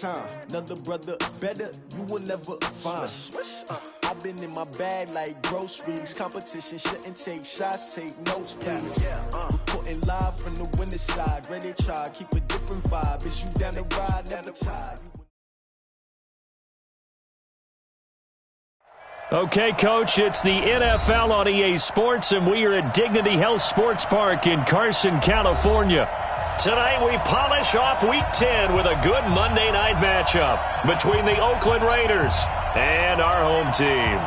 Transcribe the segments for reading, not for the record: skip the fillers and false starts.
time. Another brother better, you will never find. I've been in my bag like groceries. Competition shouldn't take shots, take notes, please. Reporting live from the winner's side. Ready to try, keep a different vibe. Is you down the ride, never tired. Okay, Coach, it's the NFL on EA Sports, and we are at Dignity Health Sports Park in Carson, California. Tonight we polish off Week 10 with a good Monday night matchup between the Oakland Raiders and our home team.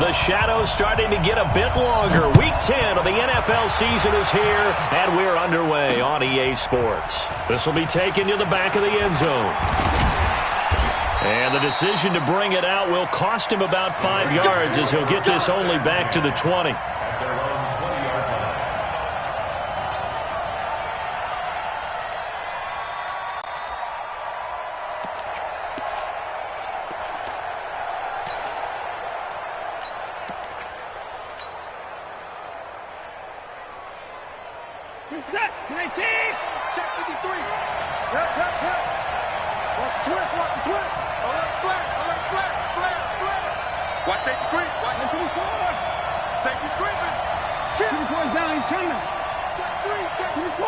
The shadow's starting to get a bit longer. Week 10 of the NFL season is here, and we're underway on EA Sports. This will be taken to the back of the end zone. And the decision to bring it out will cost him about 5 yards as he'll get this only back to the 20. Watch safety creep. Watch it. Safety's creeping. Check. 24's down. He's coming. Check 3. Check 24.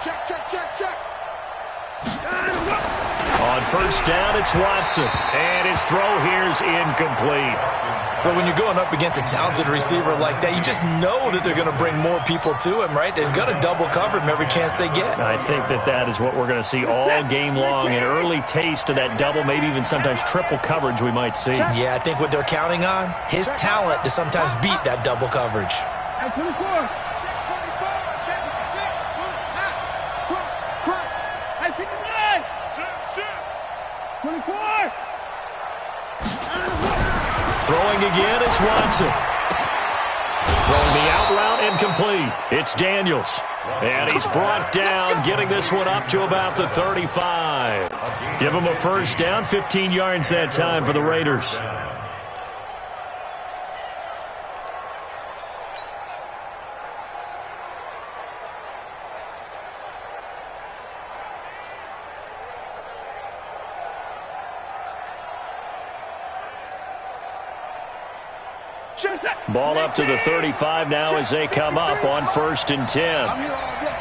Check. On first down, it's Watson. And his throw here is incomplete. But when you're going up against a talented receiver like that, you just know that they're going to bring more people to him, right? They're going to double cover him every chance they get. I think that is what we're going to see all game long. An early taste of that double, maybe even sometimes triple coverage we might see. Yeah, I think what they're counting on, his talent to sometimes beat that double coverage. At 24. Check 24. Crunch. At 59. 24. Throwing again is Watson. Throwing the out route incomplete. It's Daniels. And he's brought down, getting this one up to about the 35. Give him a first down, 15 yards that time for the Raiders. Ball up to the 35 now as they come up on 1st and 10. I'm here all day.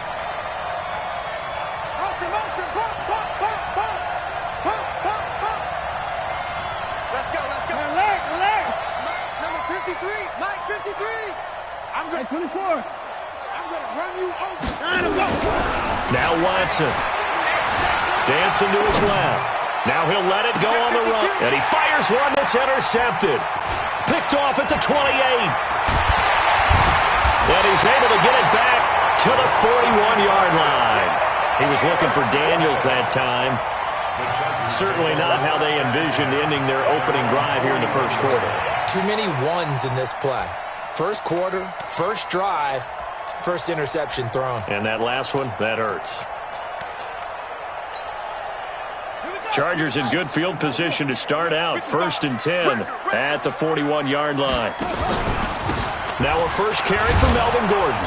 Motion. Pump. Let's go. Alert. Number 53. Mike 53. I'm going to 24. I'm going to run you over. Now Watson. Dancing to his left. Now he'll let it go on the run. And he fires one that's intercepted. Picked off at the 28. And he's able to get it back to the 41-yard line. He was looking for Daniels that time. Certainly not how they envisioned ending their opening drive here in the first quarter. Too many ones in this play. First quarter, first drive, first interception thrown. And that last one, that hurts. Chargers in good field position to start out. 1st and 10 at the 41-yard line. Now a first carry for Melvin Gordon.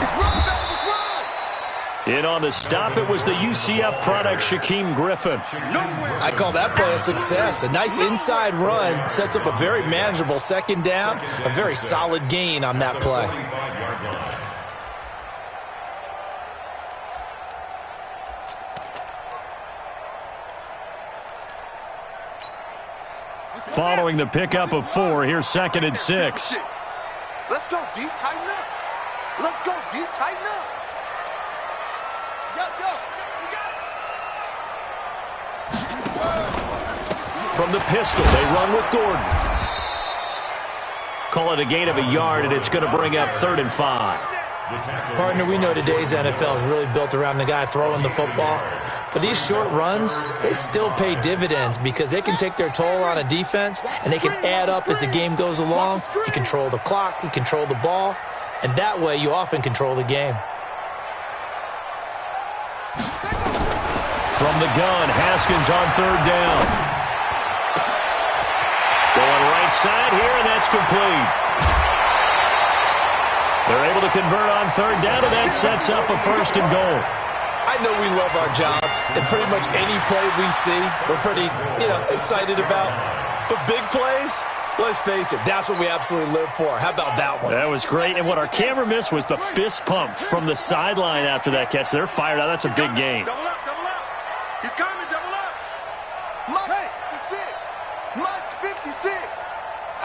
In on the stop, it was the UCF product, Shaquem Griffin. I call that play a success. A nice inside run sets up a very manageable second down. A very solid gain on that play. Following the pickup of 4, here's 2nd and 6. Let's go deep, tighten up. Let's go deep, tighten up. Yo, we got it. From the pistol, they run with Gordon. Call it a gain of a yard, and it's going to bring up 3rd and 5. Partner, we know today's NFL is really built around the guy throwing the football. But these short runs, they still pay dividends because they can take their toll on a defense, and they can add up as the game goes along. You control the clock, you control the ball, and that way you often control the game. From the gun, Haskins on 3rd down. Going right side here, and that's complete. They're able to convert on third down, and that sets up a 1st and goal. I know we love our jobs, and pretty much any play we see, we're pretty, excited about. But big plays, let's face it, that's what we absolutely live for. How about that one? That was great, and what our camera missed was the fist pump from the sideline after that catch. They're fired out. That's a big game. Double up, double up. He's coming, double up. Mike 56. Mike's 56.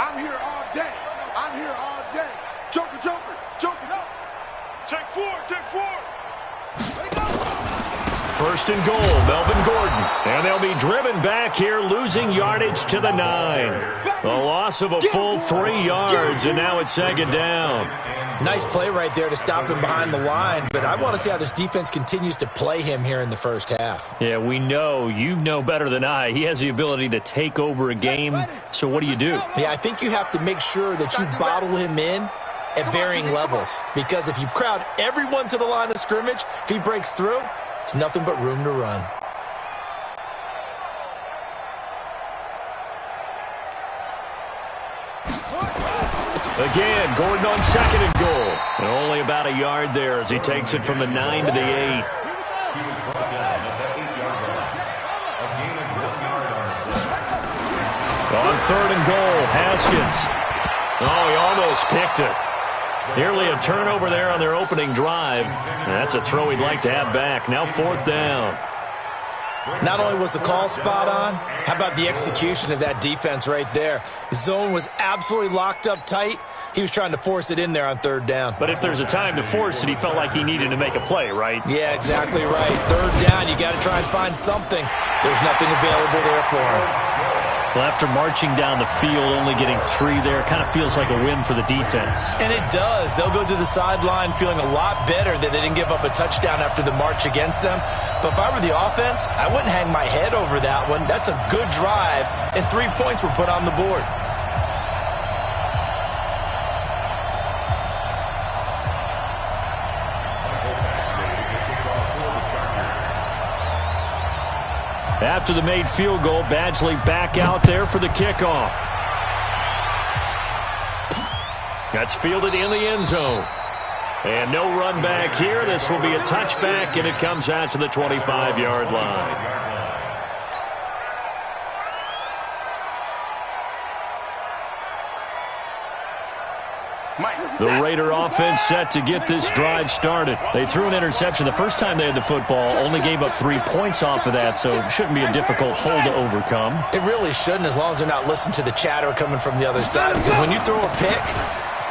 I'm here all day. I'm here all day. Joker, Joker, Joker, no. Check 4, check 4. Let it go. 1st and goal, Melvin Gordon. And they'll be driven back here, losing yardage to the 9. The loss of a full 3 yards, and now it's 2nd down. Nice play right there to stop him behind the line, but I want to see how this defense continues to play him here in the first half. Yeah, we know. You know better than I. He has the ability to take over a game, so what do? Yeah, I think you have to make sure that you bottle him in at varying levels, because if you crowd everyone to the line of scrimmage, if he breaks through, it's nothing but room to run. Again, Gordon on 2nd and goal. And only about a yard there as he takes it from the 9 to the 8. On 3rd and goal, Haskins. Oh, he almost picked it. Nearly a turnover there on their opening drive. And that's a throw he'd like to have back. Now 4th down. Not only was the call spot on, how about the execution of that defense right there? The zone was absolutely locked up tight. He was trying to force it in there on 3rd down. But if there's a time to force it, he felt like he needed to make a play, right? Yeah, exactly right. 3rd down, you got to try and find something. There's nothing available there for him. Well, after marching down the field, only getting 3 there, kind of feels like a win for the defense. And it does. They'll go to the sideline feeling a lot better that they didn't give up a touchdown after the march against them. But if I were the offense, I wouldn't hang my head over that one. That's a good drive, and 3 points were put on the board. After the made field goal, Badgley back out there for the kickoff. That's fielded in the end zone. And no run back here. This will be a touchback, and it comes out to the 25-yard line. The Raider offense set to get this drive started. They threw an interception the first time they had the football, only gave up 3 points off of that, so it shouldn't be a difficult hole to overcome. It really shouldn't, as long as they're not listening to the chatter coming from the other side. Because when you throw a pick,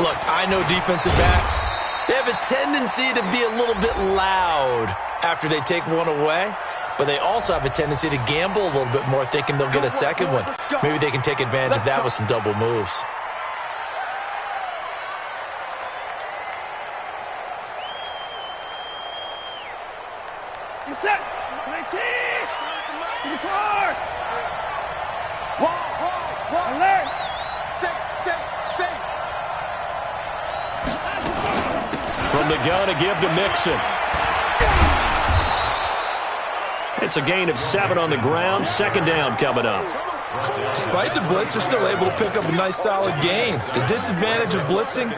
look, I know defensive backs, they have a tendency to be a little bit loud after they take one away. But they also have a tendency to gamble a little bit more, thinking they'll get a second one. Maybe they can take advantage of that with some double moves. Set. 19. To the car. Wall. Alert. Safe. From the gun to give to Mixon. It's a gain of 7 on the ground. 2nd down coming up. Despite the blitz, they're still able to pick up a nice solid gain. The disadvantage of blitzing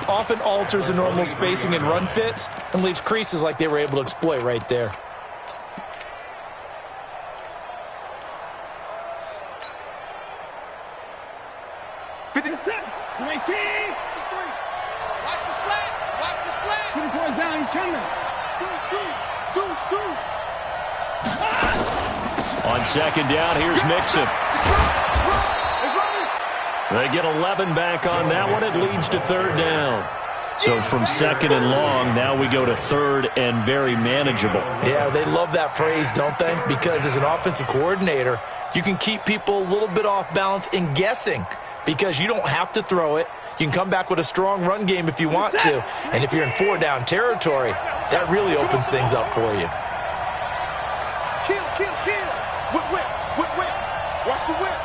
often alters the normal spacing and run fits and leaves creases like they were able to exploit right there. On 2nd down, here's Mixon. They get 11 back on that one. It leads to 3rd down. So from 2nd and long, now we go to 3rd and very manageable. Yeah, they love that phrase, don't they? Because as an offensive coordinator, you can keep people a little bit off balance and guessing because you don't have to throw it. You can come back with a strong run game if you want to. And if you're in 4-down territory, that really opens things up for you. Kill. Whip. Watch the whip.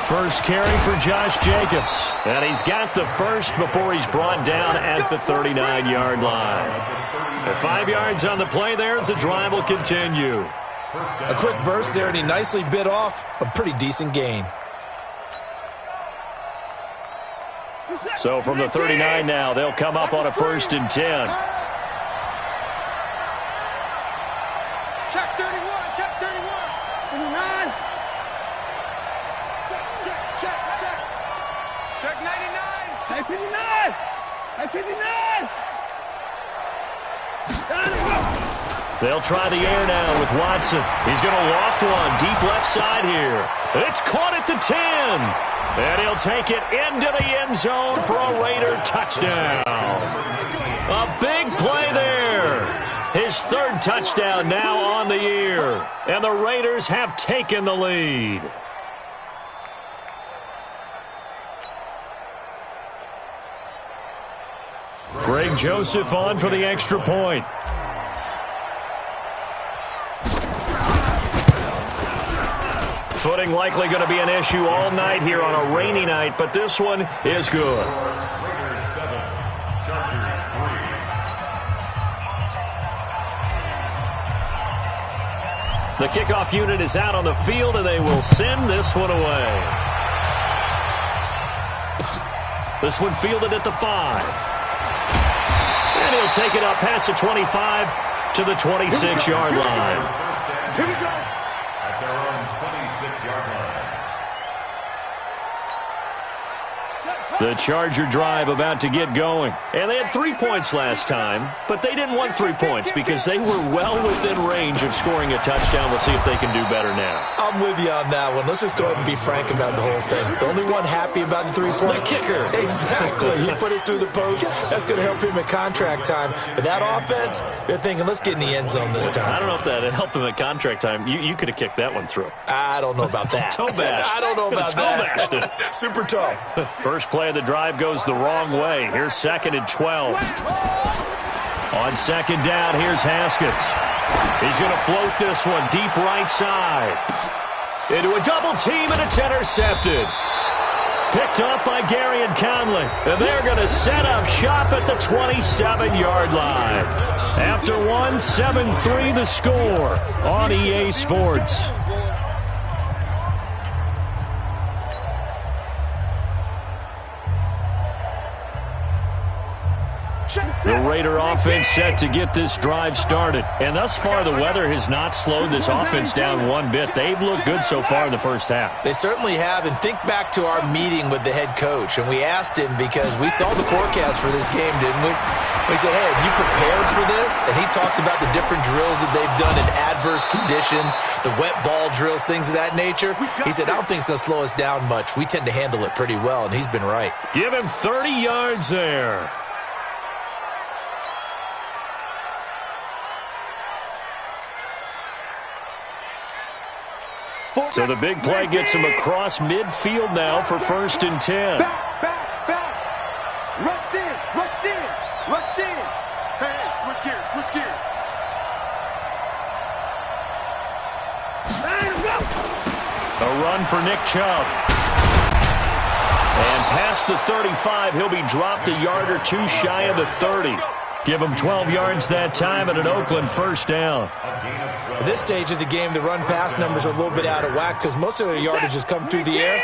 First carry for Josh Jacobs. And he's got the first before he's brought down at the 39-yard line. At 5 yards on the play there, the drive will continue. A quick burst there, and he nicely bit off a pretty decent gain. So from the 39 now, they'll come up on a 1st and 10. Check 31, check 31. 29. Check. Check 99. Check 59. Check 59. They'll try the air now with Watson. He's going to loft one deep left side here. It's caught at the 10. And he'll take it into the end zone for a Raider touchdown. A big play there. His 3rd touchdown now on the year. And the Raiders have taken the lead. Greg Joseph on for the extra point. Footing likely going to be an issue all night here on a rainy night, but this one is good. Raiders 7, Chargers 3. The kickoff unit is out on the field, and they will send this one away. This one fielded at the 5. And he'll take it up past the 25 to the 26-yard line. Here we go. At their own 26-yard line. The Charger drive about to get going. And they had 3 points last time, but they didn't want 3 points because they were well within range of scoring a touchdown. We'll see if they can do better now. I'm with you on that one. Let's just go ahead and be frank about the whole thing. The only one happy about the 3-point. The kicker. Exactly. He put it through the post. That's going to help him at contract time. But that offense, they're thinking, let's get in the end zone this time. I don't know if that helped him at contract time. You could have kicked that one through. I don't know about that. Toe bash. I don't know about that. Toe bashed it. Super tough. First play of the drive goes the wrong way. Here's 2nd and 12. On 2nd down, here's Haskins. He's going to float this one deep right side. Into a double team, and it's intercepted. Picked up by Gary and Conley. And they're going to set up shop at the 27-yard line. After 7-3 the score on EA Sports. The Raider offense set to get this drive started. And thus far, the weather has not slowed this offense down one bit. They've looked good so far in the first half. They certainly have. And think back to our meeting with the head coach. And we asked him because we saw the forecast for this game, didn't we? We said, hey, have you prepared for this? And he talked about the different drills that they've done in adverse conditions, the wet ball drills, things of that nature. He said, I don't think it's going to slow us down much. We tend to handle it pretty well, and he's been right. Give him 30 yards there. So the big play gets him across midfield now for 1st and 10. Back. Rush in. Hey, switch gears. A run for Nick Chubb. And past the 35, he'll be dropped a yard or two shy of the 30. Give him 12 yards that time and an Oakland 1st down. At this stage of the game, the run-pass numbers are a little bit out of whack because most of their yardage has come through the air.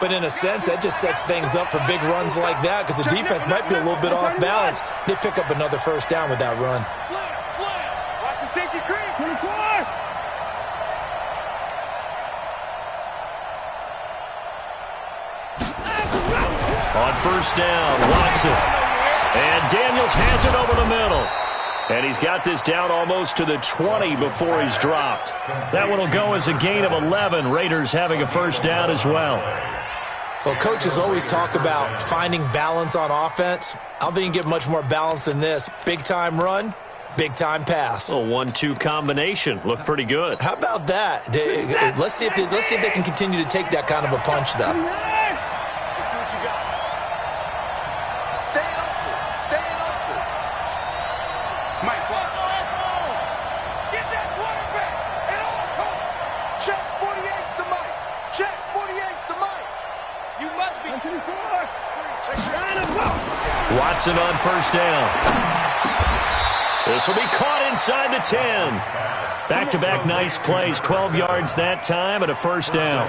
But in a sense, that just sets things up for big runs like that because the defense might be a little bit off balance. They pick up another 1st down with that run. Slam. Watch the safety creep. 24. On 1st down, Watson. And Daniels has it over the middle. And he's got this down almost to the 20 before he's dropped. That one will go as a gain of 11. Raiders having a 1st down as well. Well, coaches always talk about finding balance on offense. I don't think you can get much more balance than this. Big-time run, big-time pass. A 1-2 combination. Looked pretty good. How about that? Let's see if they can continue to take that kind of a punch, though. Let's see what you got. Staying open. Mike, get that quarterback. And all check 48's the Mike. Check 48's the Mike. You must be. Watson on 1st down. This will be caught inside the 10. Back-to-back nice plays. 12 yards that time and a 1st down.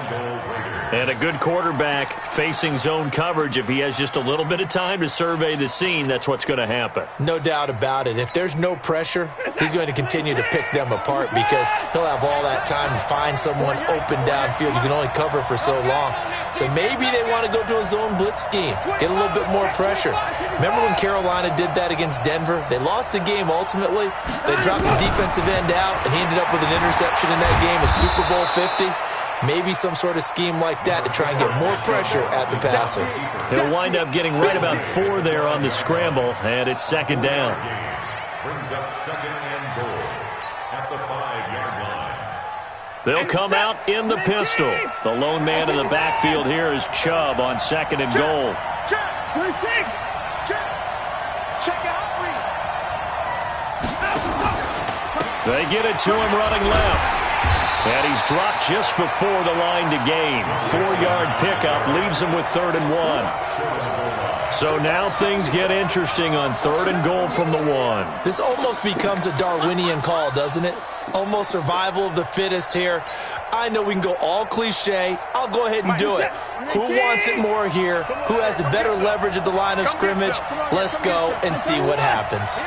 And a good quarterback facing zone coverage, if he has just a little bit of time to survey the scene, that's what's going to happen. No doubt about it. If there's no pressure, he's going to continue to pick them apart because he'll have all that time to find someone open downfield. You can only cover for so long. So maybe they want to go to a zone blitz scheme, get a little bit more pressure. Remember when Carolina did that against Denver? They lost the game ultimately. They dropped the defensive end out, and he ended up with an interception in that game in Super Bowl 50. Maybe some sort of scheme like that to try and get more pressure at the passer. He'll wind up getting right about 4 there on the scramble, and it's second down. Brings up second and goal at the 5-yard line. They'll come out in the pistol. The lone man in the backfield here is Chubb on second and goal. They get it to him running left. And he's dropped just before the line to gain. 4-yard pickup leaves him with 3rd and 1. So now things get interesting on 3rd and goal from the 1. This almost becomes a Darwinian call, doesn't it? Almost survival of the fittest here. I know we can go all cliche. I'll go ahead and do it. Who wants it more here? Who has the better leverage at the line of scrimmage? Let's go and see what happens.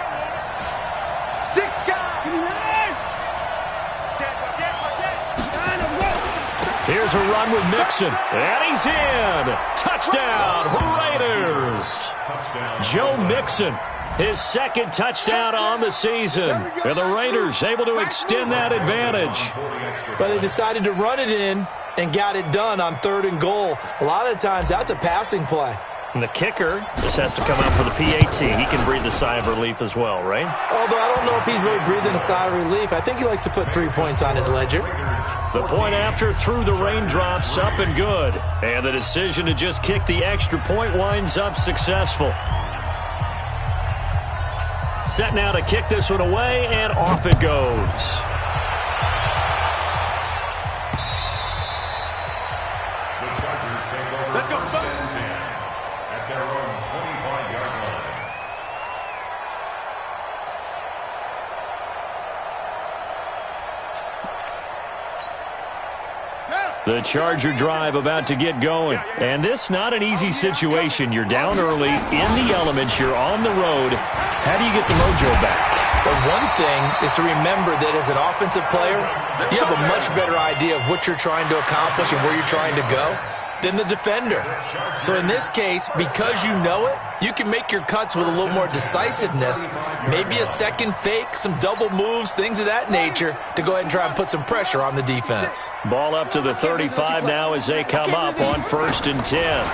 Here's a run with Mixon, and he's in. Touchdown, Raiders. Joe Mixon, his 2nd touchdown on the season. And the Raiders able to extend that advantage. But they decided to run it in and got it done on 3rd and goal. A lot of times that's a passing play. And the kicker just has to come out for the PAT. He can breathe a sigh of relief as well, right? Although I don't know if he's really breathing a sigh of relief. I think he likes to put 3 points on his ledger. The point after through the raindrops, up and good. And the decision to just kick the extra point winds up successful. Set now to kick this one away, and off it goes. The Chargers take over. Let's go, at their own 25-yard line. The Charger drive about to get going. And this not an easy situation. You're down early, in the elements, you're on the road. How do you get the mojo back? But one thing is to remember that as an offensive player, you have a much better idea of what you're trying to accomplish and where you're trying to go than the defender. So in this case, because you know it, you can make your cuts with a little more decisiveness, maybe a second fake, some double moves, things of that nature, to go ahead and try and put some pressure on the defense. Ball up to the 35 now as they come up on 1st and 10.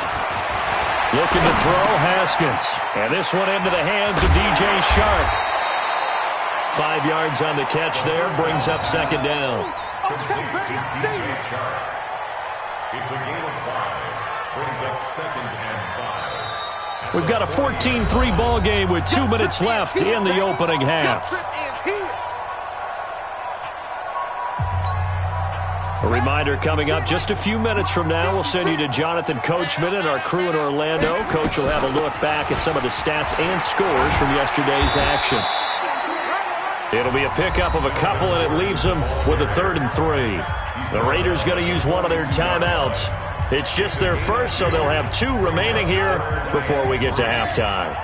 Looking to throw, Haskins. And this one into the hands of DJ Shark. 5 yards on the catch there, brings up second down. It's a gain of 5. Brings up 2nd and 5. We've got a 14-3 ball game with 2 minutes left in the opening half. A reminder coming up just a few minutes from now, we'll send you to Jonathan Coachman and our crew in Orlando. Coach will have a look back at some of the stats and scores from yesterday's action. It'll be a pickup of a couple, and it leaves them with a 3rd and 3. The Raiders going to use one of their timeouts. It's just their first, so they'll have 2 remaining here before we get to halftime.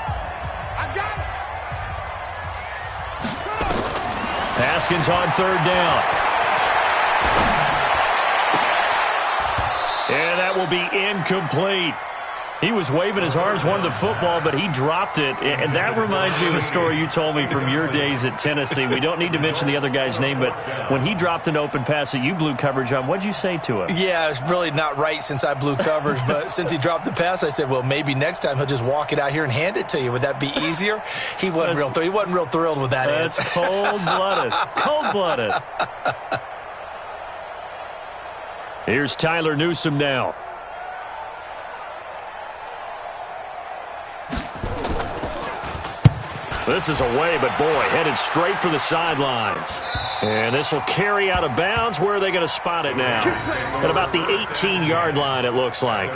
Haskins on 3rd down. And that will be incomplete. He was waving his arms, wanted the football, but he dropped it. And that reminds me of a story you told me from your days at Tennessee. We don't need to mention the other guy's name, but when he dropped an open pass that you blew coverage on, what'd you say to him? Yeah, it's really not right since I blew coverage, but since he dropped the pass, I said, well, maybe next time he'll just walk it out here and hand it to you. Would that be easier? He wasn't real thrilled with that answer. That's cold-blooded. Cold-blooded. Here's Tyler Newsome now. This is away, but boy, headed straight for the sidelines. And this will carry out of bounds. Where are they going to spot it now? At about the 18-yard line, it looks like.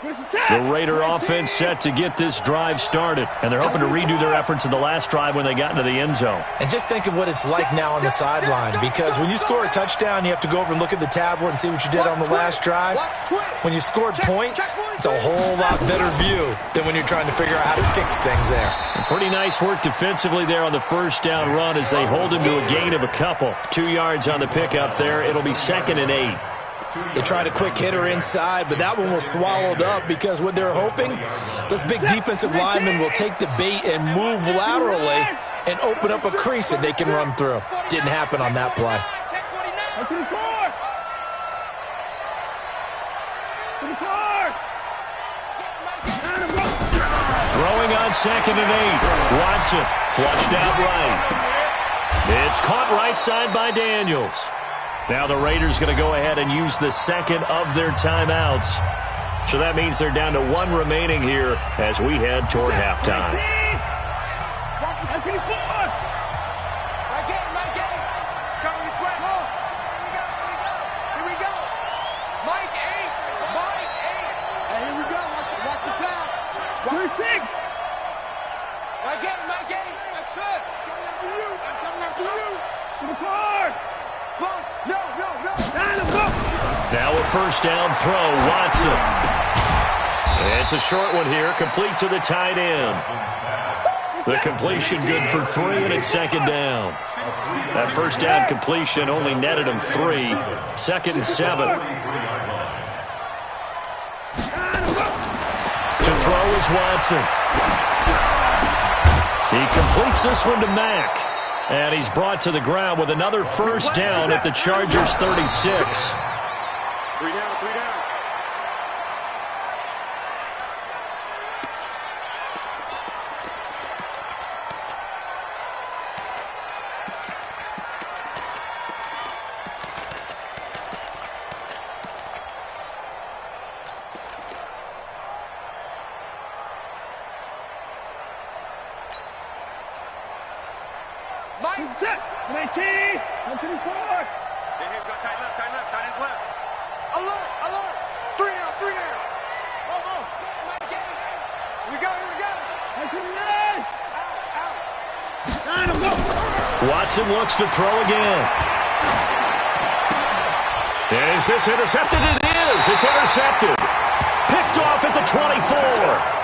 The Raider offense set to get this drive started, and they're hoping to redo their efforts in the last drive when they got into the end zone. And just think of what it's like now on the sideline, because when you score a touchdown, you have to go over and look at the tablet and see what you did on the last drive. When you scored points, it's a whole lot better view than when you're trying to figure out how to fix things there. And pretty nice work defensively there on the first down run as they hold him to a gain of a couple. 2 yards on the pickup there. It'll be 2nd and 8. They tried a quick hitter inside, but that one was swallowed up because what they're hoping, those big defensive linemen will take the bait and move laterally and open up a crease that they can run through. Didn't happen on that play. Throwing on 2nd and 8. Watson flushed out right. It's caught right side by Daniels. Now the Raiders going to go ahead and use the second of their timeouts. So that means they're down to 1 remaining here as we head toward halftime. Now a first down throw, Watson. It's a short one here, complete to the tight end. The completion good for 3, and it's 2nd down. That first down completion only netted him 3. 2nd and 7. To throw is Watson. He completes this one to Mack. And he's brought to the ground with another first down at the Chargers 36. 3 down, 3 down. Set. 19. 24. Hey, go tight left, tight ends left. Alert, alert. 3 down, 3 down. Oh. Here we go. 29. Watson looks to throw again. Is this intercepted? It is. It's intercepted. Picked off at the 24.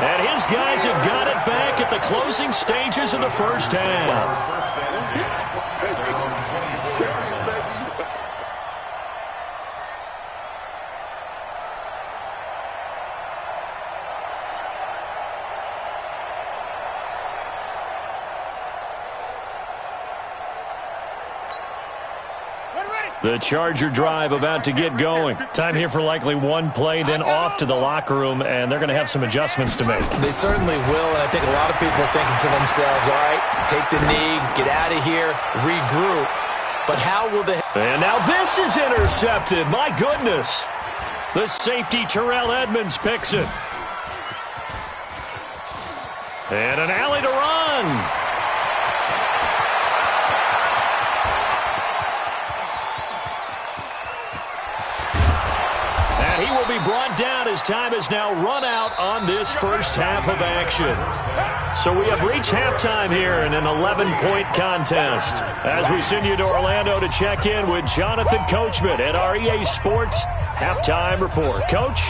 And his guys have got it back at the closing stages of the first half. The Charger drive about to get going. Time here for likely one play, then off to the locker room, and they're going to have some adjustments to make. They certainly will, and I think a lot of people are thinking to themselves, all right, take the knee, get out of here, regroup. But how will they... And now this is intercepted. My goodness. The safety, Terrell Edmonds, picks it. And an alley to run. He will be brought down as time has now run out on this first half of action. So we have reached halftime here in an 11-point contest. As we send you to Orlando to check in with Jonathan Coachman at our EA Sports Halftime Report. Coach?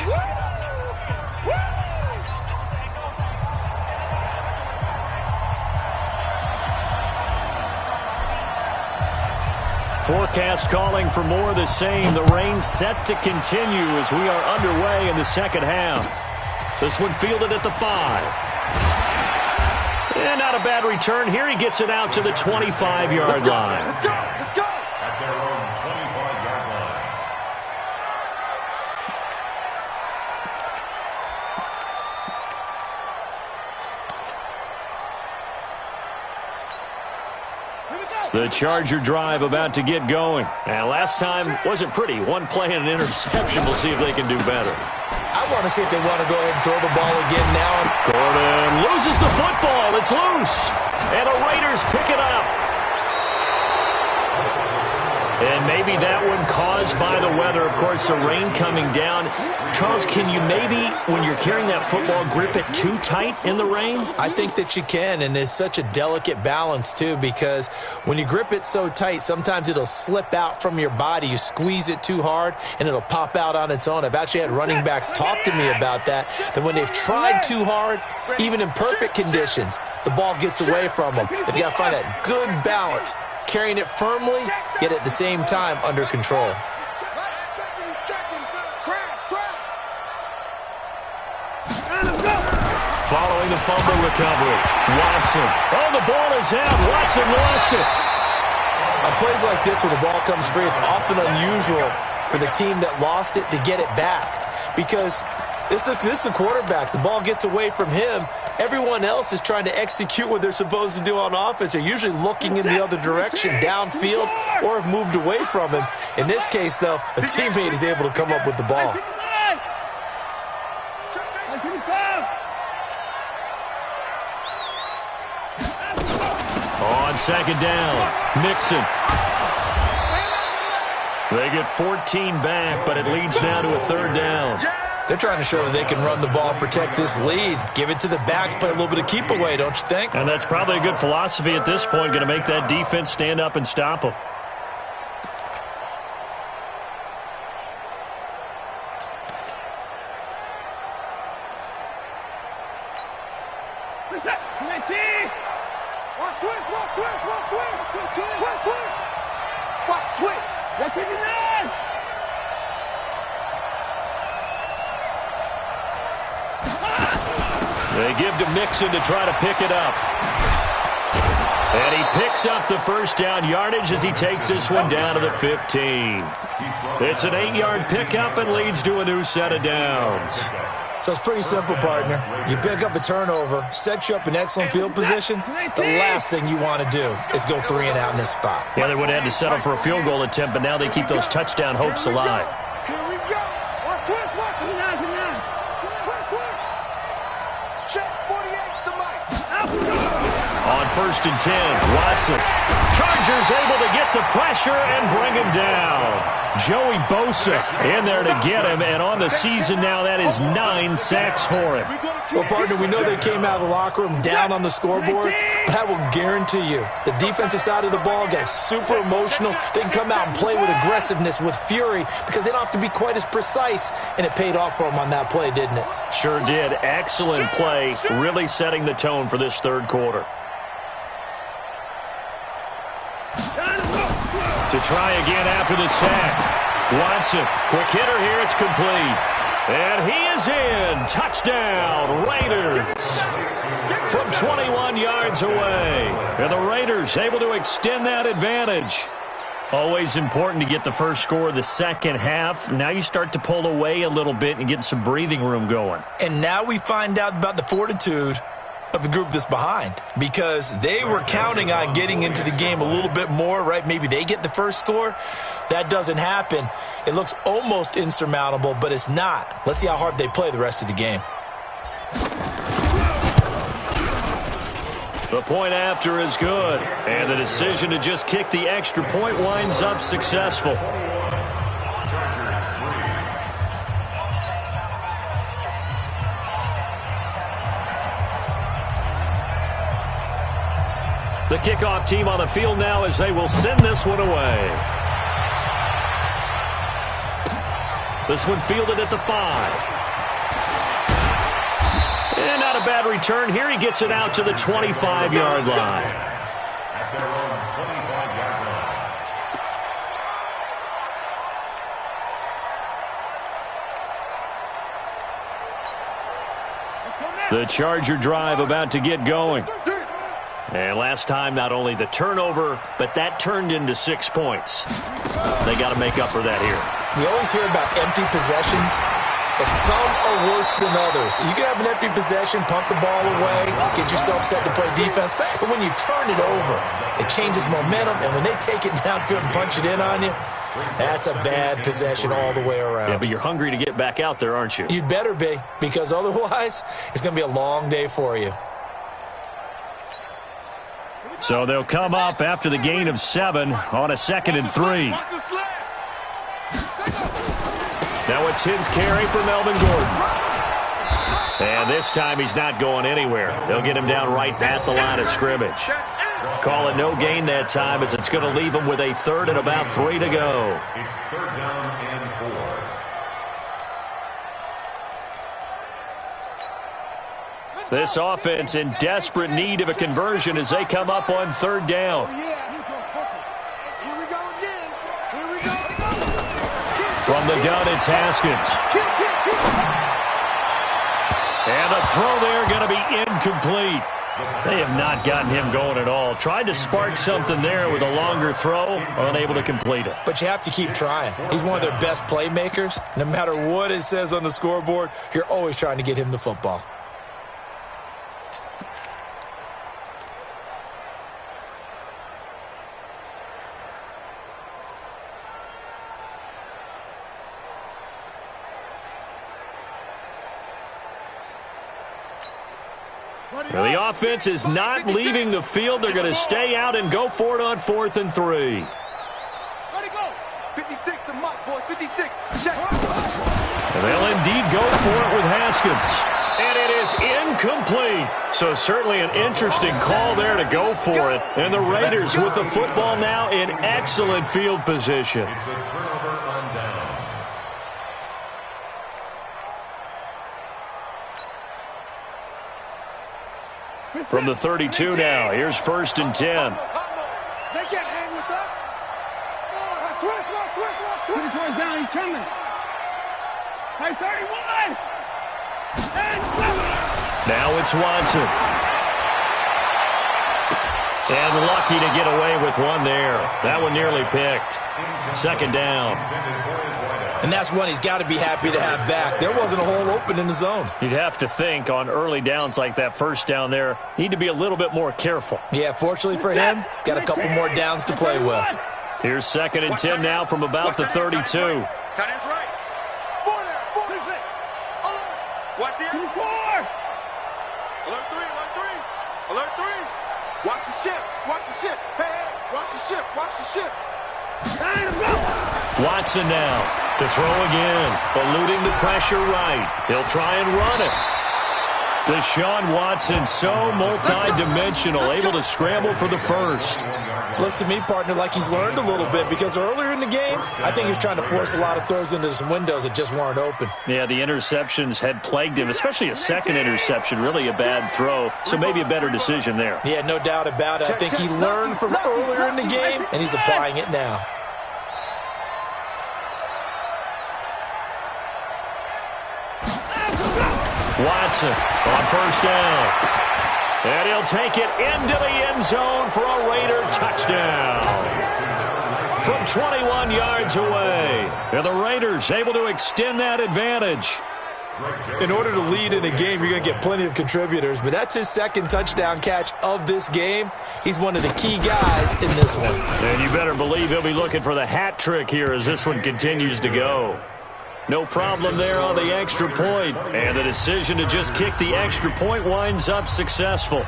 Forecast calling for more of the same. The rain set to continue as we are underway in the second half. This one fielded at the 5. And not a bad return. Here he gets it out to the 25-yard line. Let's go. At their own 25-yard line. The Charger drive about to get going. And last time wasn't pretty. One play and an interception. We'll see if they can do better. I want to see if they want to go ahead and throw the ball again now. Gordon loses the football. It's loose. And the Raiders pick it up. And maybe that one caused by the weather. Of course, the rain coming down. Charles, can you maybe, when you're carrying that football, grip it too tight in the rain? I think that you can, and it's such a delicate balance, too, because when you grip it so tight, sometimes it'll slip out from your body. You squeeze it too hard, and it'll pop out on its own. I've actually had running backs talk to me about that when they've tried too hard, even in perfect conditions, the ball gets away from them. They've got to find that good balance, carrying it firmly, yet at the same time under control. Following the fumble recovery, Watson. Oh, the ball is out. Watson lost it. On plays like this where the ball comes free, it's often unusual for the team that lost it to get it back because this is a quarterback. The ball gets away from him. Everyone else is trying to execute what they're supposed to do on offense. They're usually looking in the other direction, downfield, or have moved away from him. In this case, though, a teammate is able to come up with the ball. On second down, Mixon. They get 14 back, but it leads now to a third down. They're trying to show that they can run the ball, protect this lead, give it to the backs, play a little bit of keep away, don't you think? And that's probably a good philosophy at this point, going to make that defense stand up and stop them. They give to Mixon to try to pick it up. And he picks up the first down yardage as he takes this one down to the 15. It's an 8-yard pickup and leads to a new set of downs. So it's pretty simple, partner. You pick up a turnover, set you up in excellent field position. The last thing you want to do is go 3 and out in this spot. Yeah, they would have had to settle for a field goal attempt, but now they keep those touchdown hopes alive. Here we go. Check 48's the mic. On first and 10, Watson. Chargers able to get the pressure and bring him down. Joey Bosa in there to get him, and on the season now, that is 9 sacks for him. Well, partner, we know they came out of the locker room down on the scoreboard, but I will guarantee you the defensive side of the ball got super emotional. They can come out and play with aggressiveness, with fury, because they don't have to be quite as precise, and it paid off for them on that play, didn't it? Sure did. Excellent play, really setting the tone for this third quarter. To try again after the sack. Watson, quick hitter here, it's complete. And he is in. Touchdown, Raiders. From 21 yards away. And the Raiders able to extend that advantage. Always important to get the first score of the second half. Now you start to pull away a little bit and get some breathing room going. And now we find out about the fortitude of the group that's behind, because they were counting on getting into the game a little bit more, right? Maybe they get the first score. That doesn't happen. It looks almost insurmountable, but it's not. Let's see how hard they play the rest of the game. The point after is good, and the decision to just kick the extra point winds up successful. The kickoff team on the field now as they will send this one away. This one fielded at the 5. And not a bad return here. He gets it out to the 25-yard line. At their own 25-yard line. The Charger drive about to get going. And last time, not only the turnover, but that turned into 6 points. They got to make up for that here. We always hear about empty possessions, but some are worse than others. You can have an empty possession, punt the ball away, get yourself set to play defense, but when you turn it over, it changes momentum, and when they take it downfield and punch it in on you, that's a bad possession all the way around. Yeah, but you're hungry to get back out there, aren't you? You'd better be, because otherwise, it's going to be a long day for you. So they'll come up after the gain of 7 on a 2nd and 3. Now a 10th carry for Melvin Gordon. And this time he's not going anywhere. They'll get him down right at the line of scrimmage. Call it no gain that time, as it's going to leave him with a 3rd and about 3 to go. It's 3rd down and 4. This offense in desperate need of a conversion as they come up on 3rd down. From the gun, it's Haskins. And the throw there going to be incomplete. They have not gotten him going at all. Tried to spark something there with a longer throw, unable to complete it. But you have to keep trying. He's one of their best playmakers. No matter what it says on the scoreboard, you're always trying to get him the football. The offense is not leaving the field. They're going to stay out and go for it on 4th and 3. Let it go. 56 to Mike, boys. 56. Check. And they'll indeed go for it with Haskins. And it is incomplete. So certainly an interesting call there to go for it. And the Raiders with the football now in excellent field position. It's a turnover on downs. From the 32 now, here's 1st and 10. They can't hang with us. Switch. 24 down, he's coming. Hey, 31. Now it's Watson. And lucky to get away with one there. That one nearly picked. 2nd down. And that's one he's got to be happy to have back. There wasn't a hole open in the zone. You'd have to think on early downs like that, 1st down there, need to be a little bit more careful. Yeah, fortunately for him, got a couple more downs to play with. Here's 2nd and 10 now from about the 32. Tight end's right. 4 there. 4. Watch the end. 4. Alert 3. Watch the ship. Hey, watch the ship. Watson now to throw again, eluding the pressure right. He'll try and run it. Deshaun Watson, so multi-dimensional, able to scramble for the 1st. Looks to me, partner, like he's learned a little bit, because earlier in the game, I think he was trying to force a lot of throws into some windows that just weren't open. Yeah, the interceptions had plagued him, especially a 2nd interception, really a bad throw, so maybe a better decision there. Yeah, no doubt about it. I think he learned from earlier in the game, and he's applying it now. Watson on 1st down. And he'll take it into the end zone for a Raider touchdown. From 21 yards away. And the Raiders able to extend that advantage. In order to lead in a game, you're going to get plenty of contributors, but that's his 2nd touchdown catch of this game. He's one of the key guys in this one. And you better believe he'll be looking for the hat trick here as this one continues to go. No problem there on the extra point. And the decision to just kick the extra point winds up successful.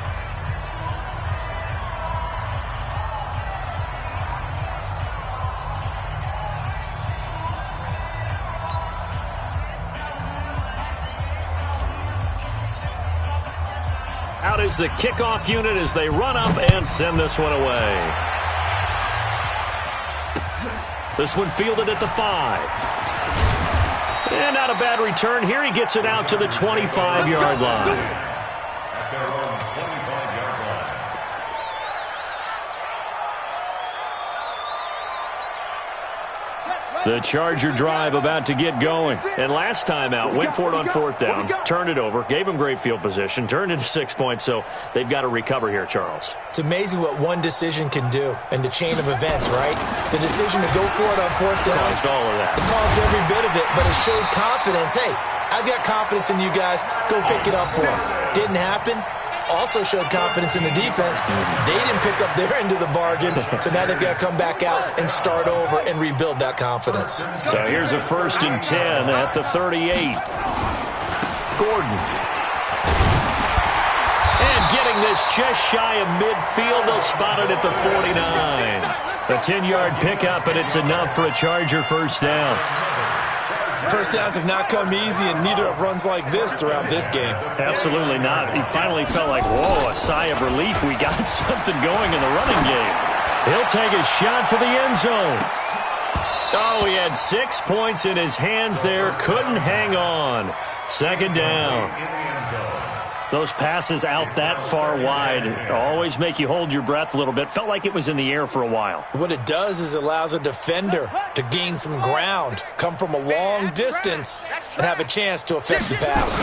Out is the kickoff unit as they run up and send this one away. This one fielded at the 5. And not a bad return. Here he gets it out to the 25-yard line. At their own 25-yard line. The Charger drive about to get going. And last time out, went for it on 4th down, turned it over, gave him great field position, turned it to 6 points, so they've got to recover here, Charles. It's amazing what one decision can do in the chain of events, right? The decision to go for it on 4th down. Caused all of that. It caused every bit of it, but it showed confidence. Hey, I've got confidence in you guys. Go pick it up for them. Didn't happen. Also showed confidence in the defense. They didn't pick up their end of the bargain, so now they've got to come back out and start over and rebuild that confidence. So here's a 1st and 10 at the 38. Gordon. And getting bring this just shy of midfield. They'll spot it at the 49. A 10-yard pickup, and it's enough for a Charger first down. First downs have not come easy, and neither have runs like this throughout this game. Absolutely not. He finally felt like, whoa, a sigh of relief. We got something going in the running game. He'll take a shot for the end zone. Oh, he had 6 points in his hands there. Couldn't hang on. Second down. Those passes out that far wide always make you hold your breath a little bit. Felt like it was in the air for a while. What it does is it allows a defender to gain some ground, come from a long distance, and have a chance to affect the pass.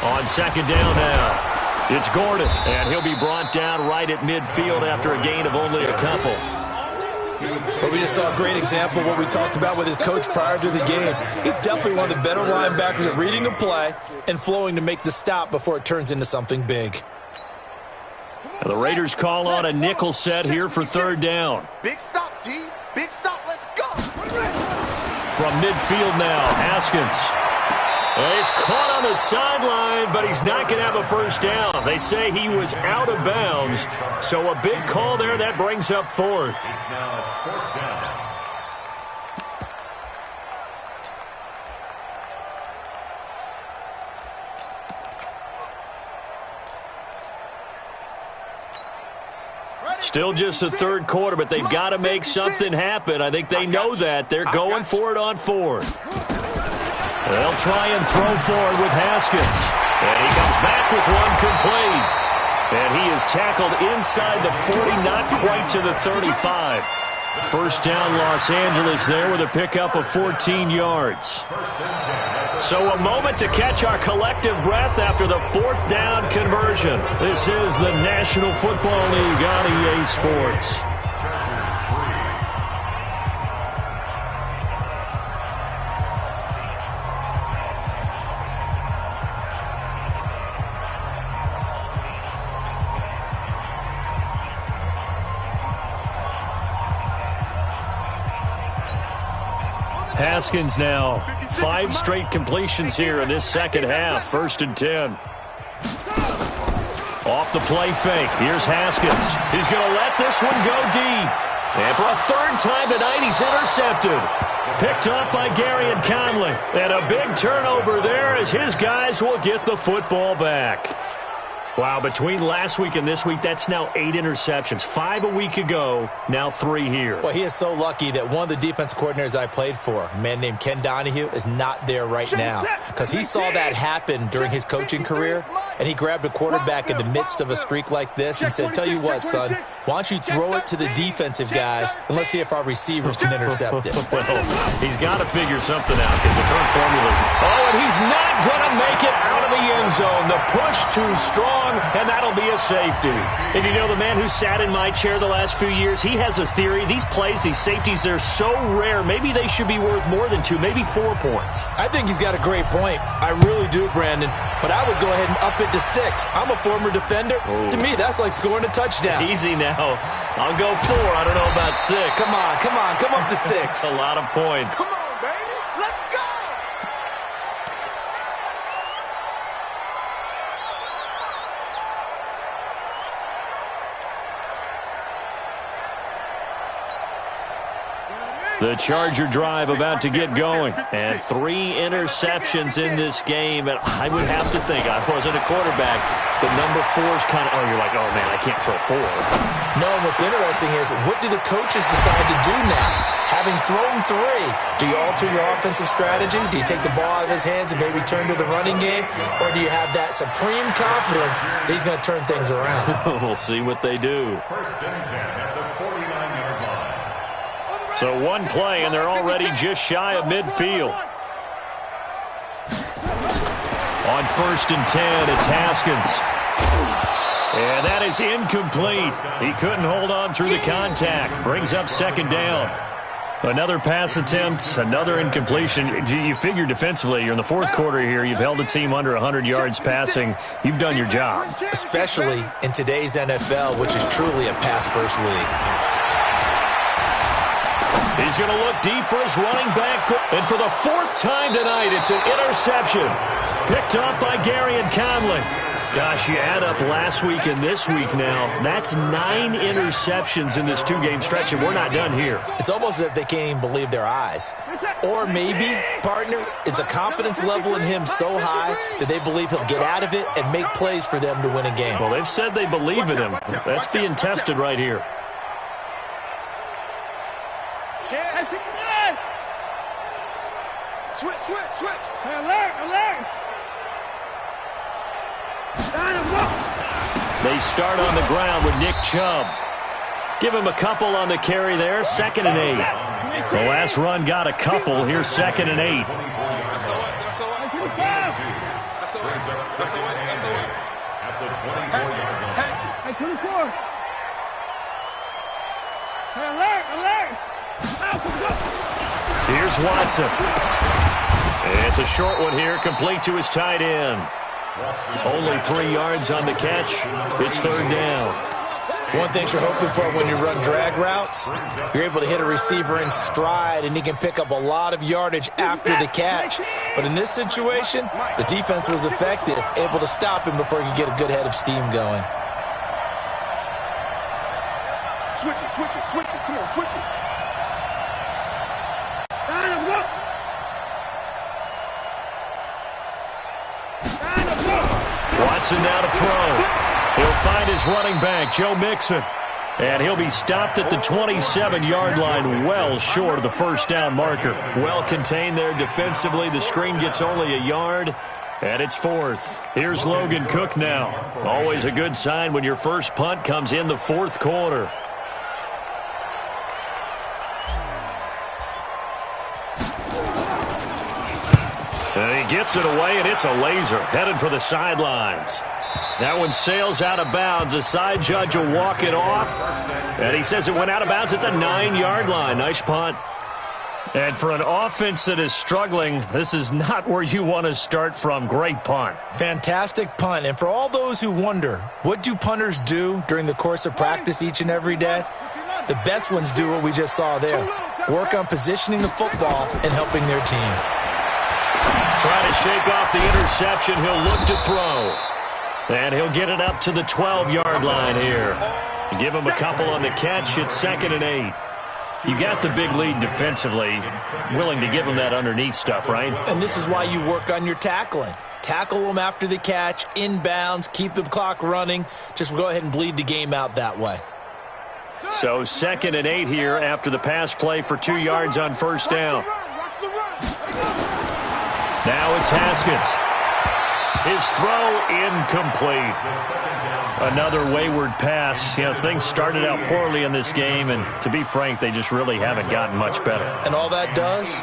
On second down now, it's Gordon, and he'll be brought down right at midfield after a gain of only a couple. But we just saw a great example of what we talked about with his coach prior to the game. He's definitely one of the better linebackers at reading the play and flowing to make the stop before it turns into something big. The Raiders call on a nickel set here for third down. Big stop, D. Big stop. Let's go. From midfield now, Haskins. He's caught on the sideline, but he's not going to have a first down. They say he was out of bounds, so a big call there. That brings up fourth. It's now fourth down. Still just the third quarter, but they've got to make something happen. I think they know that. They're going for it on fourth. They'll try and throw forward with Haskins. And he comes back with one complete. And he is tackled inside the 40, not quite to the 35. First down, Los Angeles there with a pickup of 14 yards. So a moment to catch our collective breath after the fourth down conversion. This is the National Football League on EA Sports. Haskins now, 5 straight completions here in this second half. First and 10. Off the play fake. Here's Haskins. He's going to let this one go deep. And for a third time tonight, he's intercepted. Picked up by Gary and Conley. And a big turnover there as his guys will get the football back. Wow, between last week and this week, that's now 8 interceptions. 5 a week ago, now 3 here. Well, he is so lucky that one of the defense coordinators I played for, a man named Ken Donahue, is not there right now. Because he saw that happen during his coaching career, and he grabbed a quarterback in the midst of a streak like this and said, tell you what, son, why don't you throw it to the defensive guys, and let's see if our receivers can intercept it. Well, he's got to figure something out because the current formula is... Oh, and he's not going to make it out of the end zone. The push too strong, and that'll be a safety. And you know, the man who sat in my chair the last few years, he has a theory. These plays, these safeties, they're so rare. Maybe they should be worth more than 2, maybe 4 points. I think he's got a great point. I really do, Brandon. But I would go ahead and up it to 6. I'm a former defender. To me, that's like scoring a touchdown. Easy now. I'll go 4. I don't know about 6. Come on. Come up to 6. A lot of points. Come on, baby. Let's go. The Charger drive about to get going. And 3 interceptions in this game. And I would have to think, I wasn't a quarterback, but number 4's kind of, oh, you're like, oh, man, I can't throw 4. No, what's interesting is, what do the coaches decide to do now? Having thrown 3, do you alter your offensive strategy? Do you take the ball out of his hands and maybe turn to the running game? Or do you have that supreme confidence that he's going to turn things around? We'll see what they do. First and 10 at the 49-yard line. So one play, and they're already just shy of midfield. On first and 10, it's Haskins. And that is incomplete. He couldn't hold on through the contact. Brings up second down. Another pass attempt, another incompletion. You figure defensively, you're in the fourth quarter here. You've held a team under 100 yards passing. You've done your job. Especially in today's NFL, which is truly a pass-first league. He's going to look deep for his running back. And for the 4th time tonight, it's an interception. Picked up by Gary and Conley. Gosh, you add up last week and this week now, that's 9 interceptions in this 2-game stretch, and we're not done here. It's almost as if they can't even believe their eyes. Or maybe, partner, is the confidence level in him so high that they believe he'll get out of it and make plays for them to win a game. Well, they've said they believe in him. That's being tested right here. Switch. Alert. They start on the ground with Nick Chubb. Give him a couple on the carry there, 2nd and 8. The last run got a couple. Here's 2nd and 8. At the 24-yard line. 24. Alert. Here's Watson. It's a short one here, complete to his tight end. Only 3 yards on the catch. It's 3rd down. One thing you're hoping for when you run drag routes, you're able to hit a receiver in stride, and he can pick up a lot of yardage after the catch. But in this situation, the defense was effective, able to stop him before he could get a good head of steam going. Switch it. Come on, switch it. Watson now to throw. He'll find his running back, Joe Mixon. And he'll be stopped at the 27-yard line, well short of the 1st down marker. Well contained there defensively. The screen gets only a yard, and it's 4th. Here's Logan Cook now. Always a good sign when your first punt comes in the 4th quarter. And he gets it away, and it's a laser headed for the sidelines. That one sails out of bounds. The side judge will walk it off. And he says it went out of bounds at the 9-yard line. Nice punt. And for an offense that is struggling, this is not where you want to start from. Great punt. Fantastic punt. And for all those who wonder, what do punters do during the course of practice each and every day? The best ones do what we just saw there. Work on positioning the football and helping their team. Try to shake off the interception. He'll look to throw. And he'll get it up to the 12-yard line here. Give him a couple on the catch. It's 2nd and 8. You got the big lead defensively. Willing to give him that underneath stuff, right? And this is why you work on your tackling. Tackle them after the catch, inbounds, keep the clock running. Just go ahead and bleed the game out that way. So 2nd and 8 here after the pass play for 2 yards on 1st down. Now it's Haskins. His throw incomplete. Another wayward pass. You know, things started out poorly in this game, and to be frank, they just really haven't gotten much better. And all that does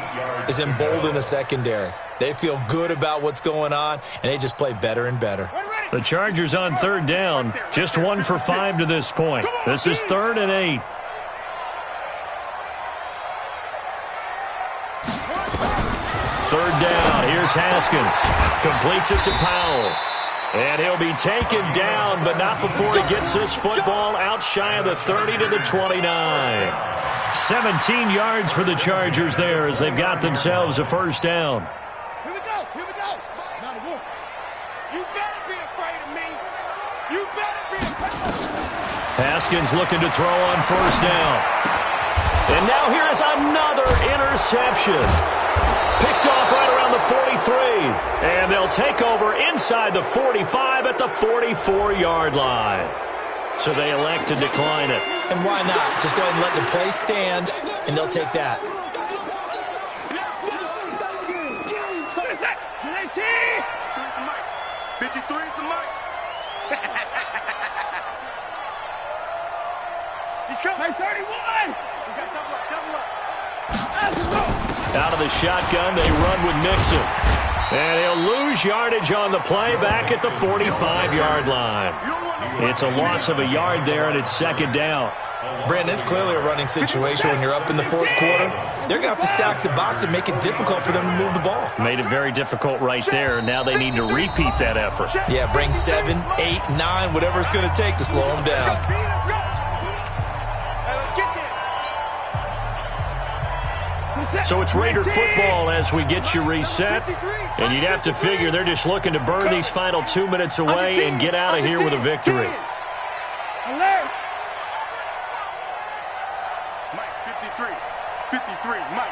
is embolden a secondary. They feel good about what's going on, and they just play better and better. The Chargers on 3rd down, just 1 for 5 to this point. This is 3rd and 8. Third down, here's Haskins. Completes it to Powell. And he'll be taken down, but not before he gets this football out shy of the 30 to the 29. 17 yards for the Chargers there as they've got themselves a 1st down. Here we go. Not a wolf. You better be afraid of me. You better be afraid. Haskins looking to throw on 1st down. And now here is another interception. Picked off right around the 43. And they'll take over inside the 45 at the 44-yard line. So they elect to decline it. And why not? Just go ahead and let the play stand, and they'll take that. What is that? 53 is the mic. He's coming. 31. We got double up. Out of the shotgun, they run with Mixon. And he'll lose yardage on the play back at the 45-yard line. It's a loss of a yard there, and it's 2nd down. Brandon, it's clearly a running situation when you're up in the 4th quarter. They're going to have to stack the box and make it difficult for them to move the ball. Made it very difficult right there. Now they need to repeat that effort. Yeah, bring 7, 8, 9, whatever it's going to take to slow them down. So it's Raider football as we get you reset. And you'd have to figure they're just looking to burn these final 2 minutes away and get out of here with a victory. Mike, 53. 53. Mike.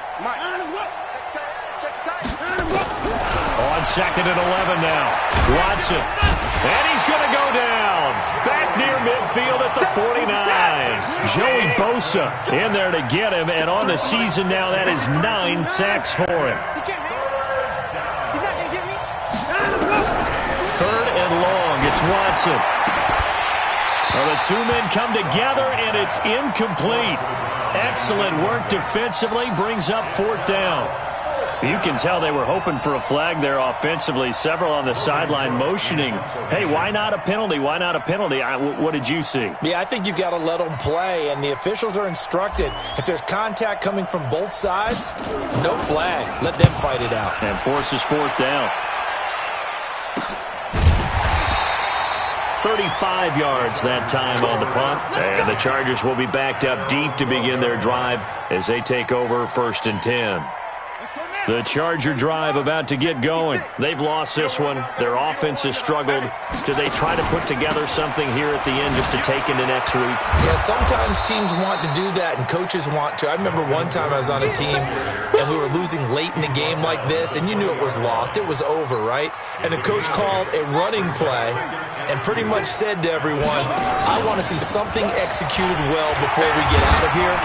On 2nd and 11 now. Watson. And he's going to go down. Back near midfield at the 49. Joey Bosa in there to get him. And on the season now, that is 9 sacks for him. 3rd and long. It's Watson. Well, the two men come together, and it's incomplete. Excellent work defensively. Brings up 4th down. You can tell they were hoping for a flag there offensively. Several on the sideline motioning, hey, why not a penalty? Why not a penalty? What did you see? Yeah, I think you've got to let them play, and the officials are instructed. If there's contact coming from both sides, no flag. Let them fight it out. And forces 4th down. 35 yards that time on the punt. And the Chargers will be backed up deep to begin their drive as they take over 1st and 10. The Charger drive about to get going. They've lost this one. Their offense has struggled. Do they try to put together something here at the end just to take into next week? Yeah, sometimes teams want to do that and coaches want to. I remember one time I was on a team and we were losing late in the game like this, and you knew it was lost. It was over, right? And the coach called a running play and pretty much said to everyone, I want to see something executed well before we get out of here.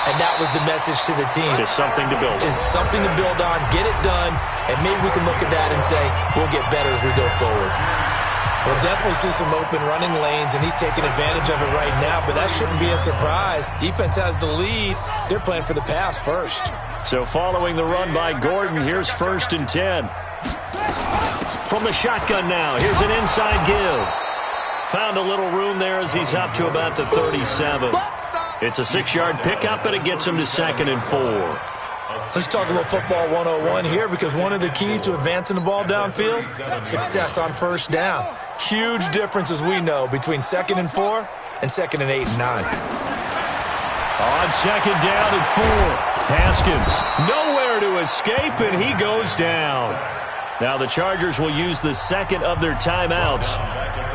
And that was the message to the team. Just something to build on. Just something to build on, get it done, and maybe we can look at that and say, we'll get better as we go forward. We'll definitely see some open running lanes, and he's taking advantage of it right now, but that shouldn't be a surprise. Defense has the lead. They're playing for the pass first. So following the run by Gordon, here's 1st and 10. From the shotgun now, here's an inside give. Found a little room there as he's up to about the 37. It's a 6-yard pickup, and it gets him to 2nd and 4. Let's talk a little football 101 here, because one of the keys to advancing the ball downfield, success on 1st down. Huge difference, as we know, between 2nd and 4 and 2nd and 8 and 9. On 2nd down and 4, Haskins nowhere to escape, and he goes down. Now the Chargers will use the 2nd of their timeouts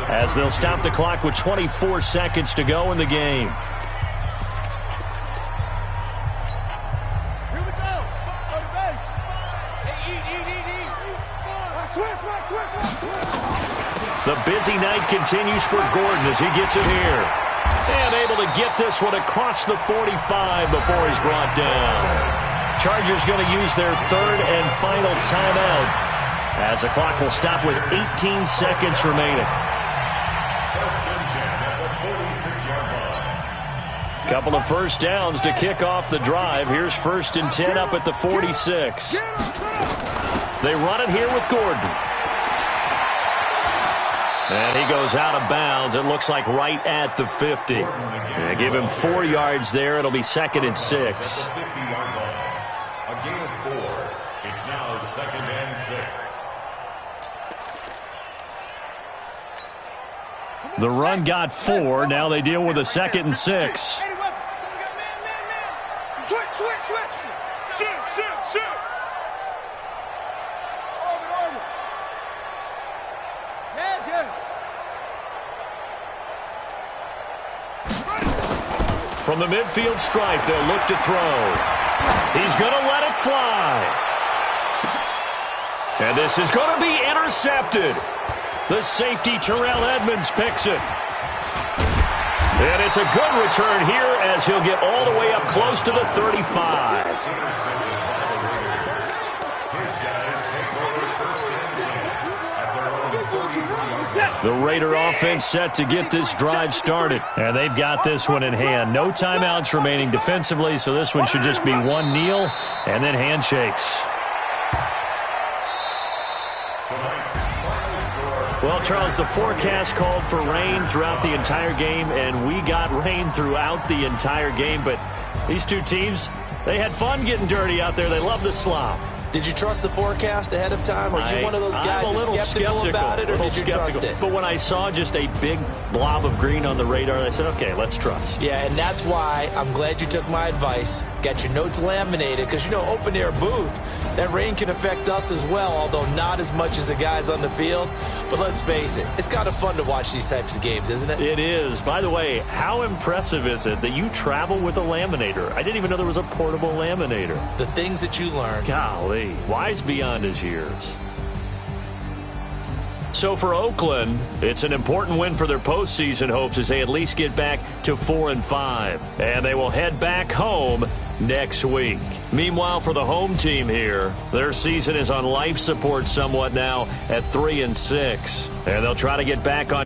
as they'll stop the clock with 24 seconds to go in the game. The busy night continues for Gordon as he gets it here. And able to get this one across the 45 before he's brought down. Chargers going to use their 3rd and final timeout as the clock will stop with 18 seconds remaining. Couple of 1st downs to kick off the drive. Here's 1st and 10 up at the 46. They run it here with Gordon. And he goes out of bounds. It looks like right at the 50. They give him 4 yards there. It'll be 2nd and 6. A gain of 4. It's now 2nd and 6. The run got 4. Now they deal with a 2nd and 6. From the midfield stripe, they'll look to throw. He's going to let it fly. And this is going to be intercepted. The safety, Terrell Edmonds, picks it. And it's a good return here as he'll get all the way up close to the 35. The Raider offense set to get this drive started. And they've got this one in hand. No timeouts remaining defensively, so this one should just be one kneel and then handshakes. Well, Charles, the forecast called for rain throughout the entire game, and we got rain throughout the entire game. But these two teams, they had fun getting dirty out there. They love the slop. Did you trust the forecast ahead of time? Are you one of those guys that's skeptical about it, or did you trust it? But when I saw just a big blob of green on the radar, I said, okay, let's trust. Yeah, and that's why I'm glad you took my advice. Get your notes laminated because, open-air booth, that rain can affect us as well, although not as much as the guys on the field. But let's face it, it's kind of fun to watch these types of games, isn't it? It is. By the way, how impressive is it that you travel with a laminator? I didn't even know there was a portable laminator. The things that you learn. Golly, wise beyond his years. So for Oakland, it's an important win for their postseason hopes as they at least get back to 4-5. And they will head back home next week. Meanwhile, for the home team here, their season is on life support somewhat now at 3-6. And they'll try to get back on